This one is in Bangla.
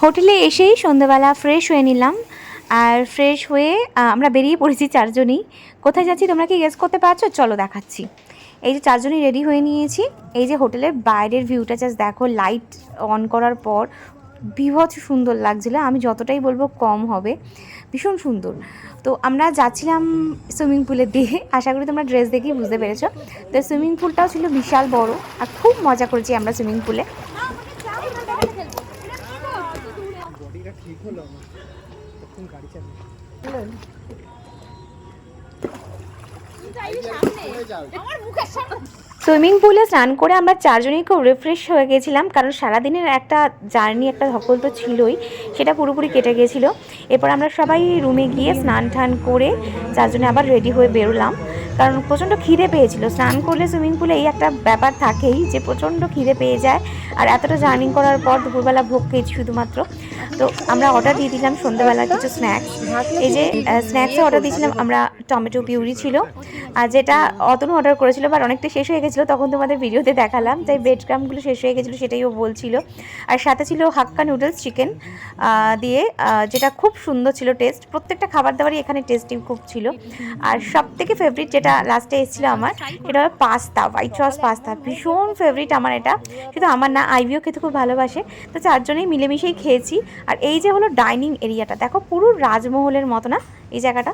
হোটেলে এসেই সন্ধ্যাবেলা ফ্রেশ হয়ে নিলাম। আর ফ্রেশ হয়ে আমরা বেরিয়ে পড়েছি চারজনই। কোথায় যাচ্ছি তোমরা কি গেস করতে পারছো? চলো দেখাচ্ছি। এই যে চারজনই রেডি হয়ে নিয়েছি। এই যে হোটেলের বাইরের ভিউটা জাস্ট দেখো, লাইট অন করার পর বীভৎস সুন্দর লাগছিল। আমি যতটাই বলবো কম হবে, ভীষণ সুন্দর। তো আমরা যাচ্ছিলাম সুইমিং পুলের দিকে। আশা করি তোমরা ড্রেস দেখেই বুঝতে পেরেছো। তো সুইমিং পুলটাও ছিল বিশাল বড়, আর খুব মজা করেছি আমরা সুইমিং পুলে। সুইমিং পুলে স্নান করে আমরা চারজনই খুব রিফ্রেশ হয়ে গেছিলাম, কারণ সারাদিনের একটা জার্নি, একটা ধকল তো ছিলই, সেটা পুরোপুরি কেটে গেছিলো। এরপর আমরা সবাই রুমে গিয়ে স্নান টান করে চারজনে আবার রেডি হয়ে বেরোলাম, কারণ প্রচণ্ড খিদে পেয়েছিল। স্নান করলে সুইমিং পুলে এই একটা ব্যাপার থাকেই যে প্রচণ্ড খিদে পেয়ে যায়, আর এতটা জার্নি করার পর দুপুরবেলা ভোগ খেয়েছি শুধুমাত্র। তো আমরা অর্ডার দিয়ে দিলাম সন্ধ্যাবেলা কিছু স্ন্যাক্স। এই যে স্ন্যাক্সে অর্ডার দিয়েছিলাম আমরা টমেটো পিউরি ছিল, আর যেটা অতনু অর্ডার করেছিল, বাট অনেকটা শেষ হয়ে গেছিলো, তখন তোমাদের ভিডিওতে দেখালাম, তাই ব্রেড ক্রাম্পগুলো শেষ হয়ে গেছিলো, সেটাই ও বলছিল। আর সাথে ছিল হাক্কা নুডলস চিকেন দিয়ে, যেটা খুব সুন্দর ছিল টেস্ট। প্রত্যেকটা খাবার দাবারই এখানে টেস্টি খুব ছিল। আর সব থেকে ফেভারিট যেটা লাস্টে এসেছিলো আমার, এটা হলো পাস্তা, হোয়াইট সস পাস্তা, ভীষণ ফেভারিট আমার এটা। শুধু আমার না, আইভিও খেতে খুব ভালোবাসে। তো চারজনেই মিলেমিশেই খেয়েছি। আর এই যে হলো ডাইনিং এরিয়াটা, দেখো পুরো রাজমহলের মতো না এই জায়গাটা।